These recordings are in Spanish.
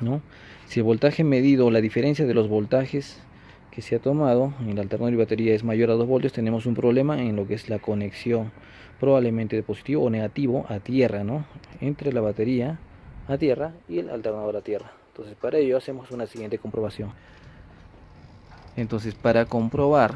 ¿no? Si el voltaje medido, la diferencia de los voltajes que se ha tomado en el alternador y batería es mayor a 2 voltios, tenemos un problema en lo que es la conexión, probablemente de positivo o negativo a tierra, ¿no? Entre la batería a tierra y el alternador a tierra. Entonces, para ello hacemos una siguiente comprobación. Entonces, para comprobar,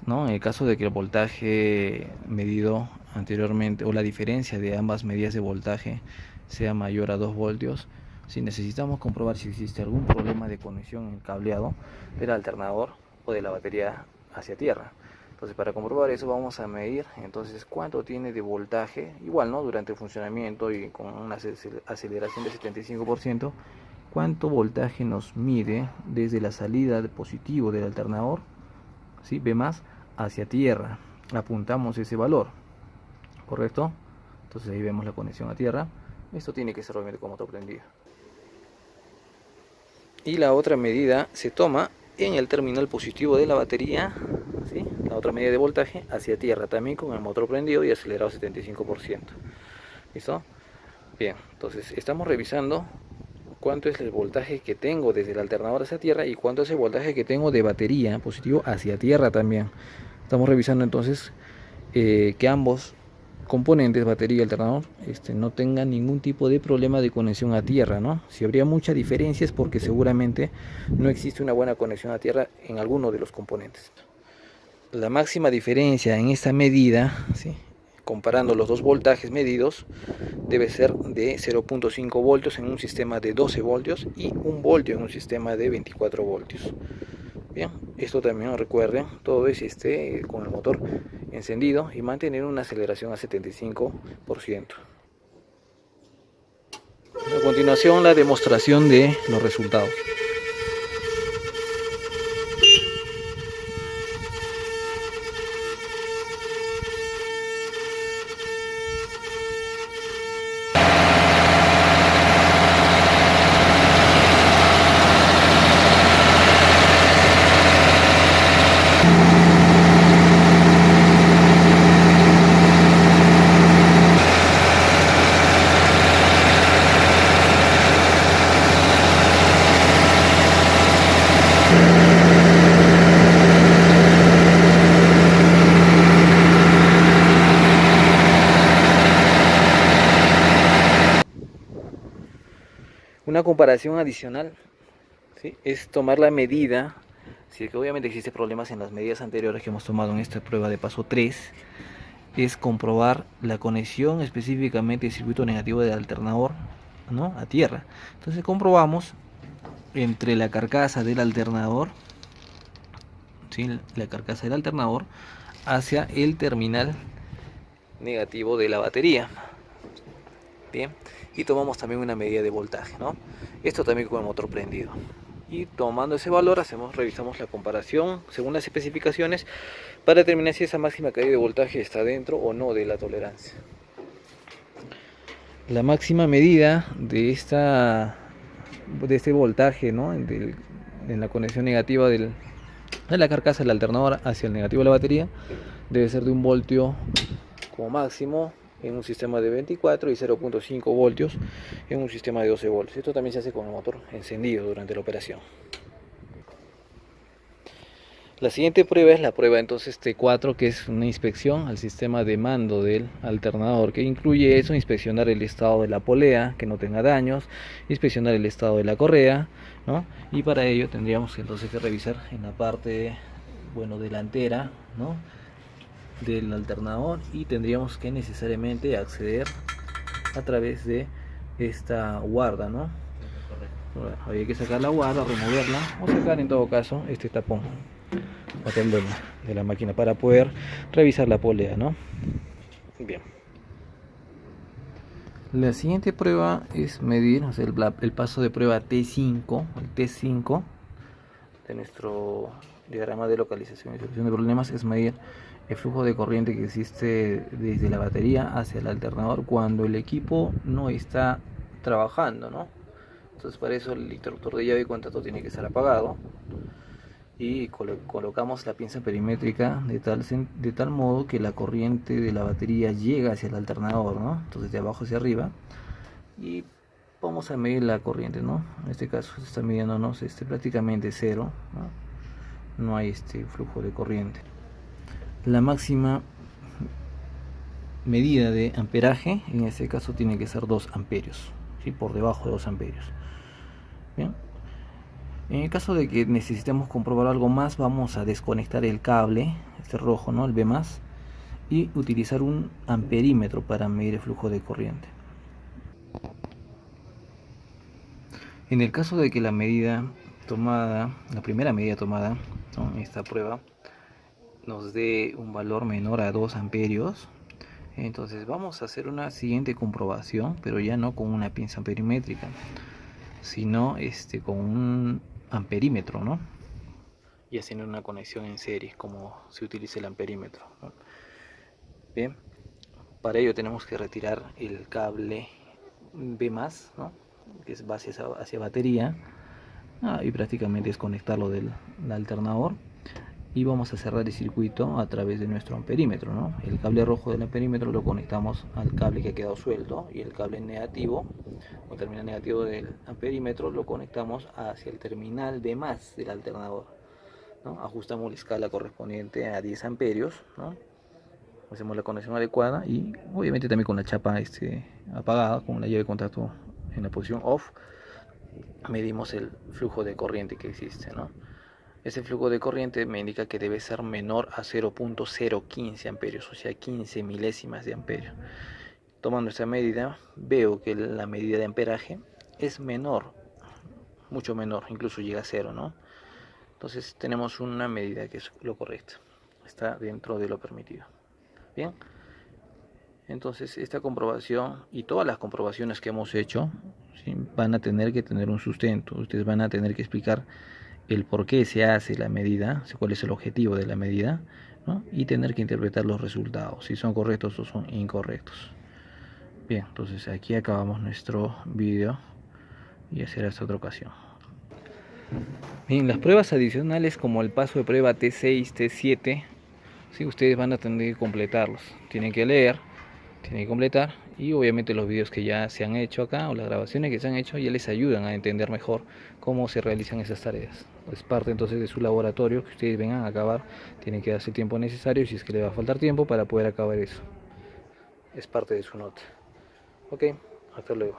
¿no?, en el caso de que el voltaje medido anteriormente o la diferencia de ambas medidas de voltaje sea mayor a 2 voltios, si necesitamos comprobar si existe algún problema de conexión en el cableado del alternador o de la batería hacia tierra. Entonces, para comprobar eso vamos a medir entonces cuánto tiene de voltaje, igual, ¿no?, durante el funcionamiento y con una aceleración de 75%, cuánto voltaje nos mide desde la salida de positivo del alternador, ¿sí?, B más, hacia tierra. Apuntamos ese valor, ¿correcto? Entonces ahí vemos la conexión a tierra. Esto tiene que ser obviamente con motor prendido. Y la otra medida se toma en el terminal positivo de la batería, ¿sí?, la otra medida de voltaje hacia tierra, también con el motor prendido y acelerado 75%. ¿Listo? Bien, entonces estamos revisando cuánto es el voltaje que tengo desde el alternador hacia tierra y cuánto es el voltaje que tengo de batería positivo hacia tierra también. Estamos revisando entonces que ambos componentes, batería y alternador, no tengan ningún tipo de problema de conexión a tierra, ¿no? Si habría mucha diferencia es porque seguramente no existe una buena conexión a tierra en alguno de los componentes. La máxima diferencia en esta medida, ¿sí?, comparando los dos voltajes medidos, debe ser de 0.5 voltios en un sistema de 12 voltios y 1 voltio en un sistema de 24 voltios. Bien, esto también recuerden, todo es con el motor encendido y mantener una aceleración a 75%. A continuación, la demostración de los resultados. Una comparación adicional, ¿sí?, es tomar la medida, si es que obviamente existen problemas en las medidas anteriores que hemos tomado en esta prueba de paso 3, es comprobar la conexión específicamente del circuito negativo del alternador, ¿no?, a tierra. Entonces comprobamos entre la carcasa del alternador, ¿sí?, la carcasa del alternador hacia el terminal negativo de la batería. Bien, y tomamos también una medida de voltaje, ¿no? Esto también con el motor prendido. Y tomando ese valor revisamos la comparación según las especificaciones para determinar si esa máxima caída de voltaje está dentro o no de la tolerancia. La máxima medida de este voltaje, ¿no?, en la conexión negativa de la carcasa del alternador hacia el negativo de la batería debe ser de 1 voltio como máximo en un sistema de 24 y 0.5 voltios en un sistema de 12 voltios. Esto también se hace con el motor encendido durante la operación. La siguiente prueba es la prueba entonces T4, que es una inspección al sistema de mando del alternador, que incluye eso: inspeccionar el estado de la polea, que no tenga daños, inspeccionar el estado de la correa, ¿no? Y para ello tendríamos entonces que revisar en la parte, bueno, delantera, ¿no?, del alternador, y tendríamos que necesariamente acceder a través de esta guarda, ¿no? Bueno, hay que sacar la guarda, removerla o sacar en todo caso este tapón de la máquina para poder revisar la polea, ¿no? Bien. La siguiente prueba es medir, o sea, el paso de prueba T5, el T5 de nuestro diagrama de localización y solución de problemas, es medir el flujo de corriente que existe desde la batería hacia el alternador cuando el equipo no está trabajando, ¿no? Entonces, para eso el interruptor de llave y contacto tiene que estar apagado y colocamos la pinza perimétrica de tal modo que la corriente de la batería llega hacia el alternador, ¿no? Entonces, de abajo hacia arriba, y vamos a medir la corriente, ¿no? En este caso se está midiéndonos prácticamente cero, ¿no? No hay flujo de corriente. La máxima medida de amperaje en este caso tiene que ser 2 amperios, ¿sí? Por debajo de 2 amperios. Bien. En el caso de que necesitemos comprobar algo más, vamos a desconectar el cable, rojo, ¿no? El B+, y utilizar un amperímetro para medir el flujo de corriente. En el caso de que la medida tomada, la primera medida tomada, ¿no?, en esta prueba, nos dé un valor menor a 2 amperios, entonces vamos a hacer una siguiente comprobación, pero ya no con una pinza amperimétrica, sino con un amperímetro, ¿no? Y haciendo una conexión en serie, como se utiliza el amperímetro, ¿no? Bien, para ello tenemos que retirar el cable B+, ¿no?, que es base hacia batería, y prácticamente desconectarlo del alternador, y vamos a cerrar el circuito a través de nuestro amperímetro, ¿no? El cable rojo del amperímetro lo conectamos al cable que ha quedado suelto, y el cable negativo o terminal negativo del amperímetro lo conectamos hacia el terminal B+ del alternador, ¿no? Ajustamos la escala correspondiente a 10 amperios, ¿no? Hacemos la conexión adecuada y obviamente también con la chapa apagada, con la llave de contacto en la posición off, medimos el flujo de corriente que existe, ¿no? Ese flujo de corriente me indica que debe ser menor a 0.015 amperios, o sea 15 milésimas de amperio. Tomando esta medida, veo que la medida de amperaje es menor, mucho menor, incluso llega a 0, ¿no? Entonces tenemos una medida que es lo correcto, está dentro de lo permitido. Bien, entonces esta comprobación y todas las comprobaciones que hemos hecho, ¿sí?, van a tener que tener un sustento. Ustedes van a tener que explicar el por qué se hace la medida, cuál es el objetivo de la medida, ¿no?, y tener que interpretar los resultados, si son correctos o son incorrectos. Bien, entonces aquí acabamos nuestro video y será hasta otra ocasión. Bien, las pruebas adicionales como el paso de prueba T6, T7, ¿sí?, ustedes van a tener que completarlos. Tienen que leer, tienen que completar, y obviamente los videos que ya se han hecho acá o las grabaciones que se han hecho ya les ayudan a entender mejor cómo se realizan esas tareas. Es parte entonces de su laboratorio que ustedes vengan a acabar. Tienen que darse el tiempo necesario si es que les va a faltar tiempo para poder acabar eso. Es parte de su nota. Ok, hasta luego.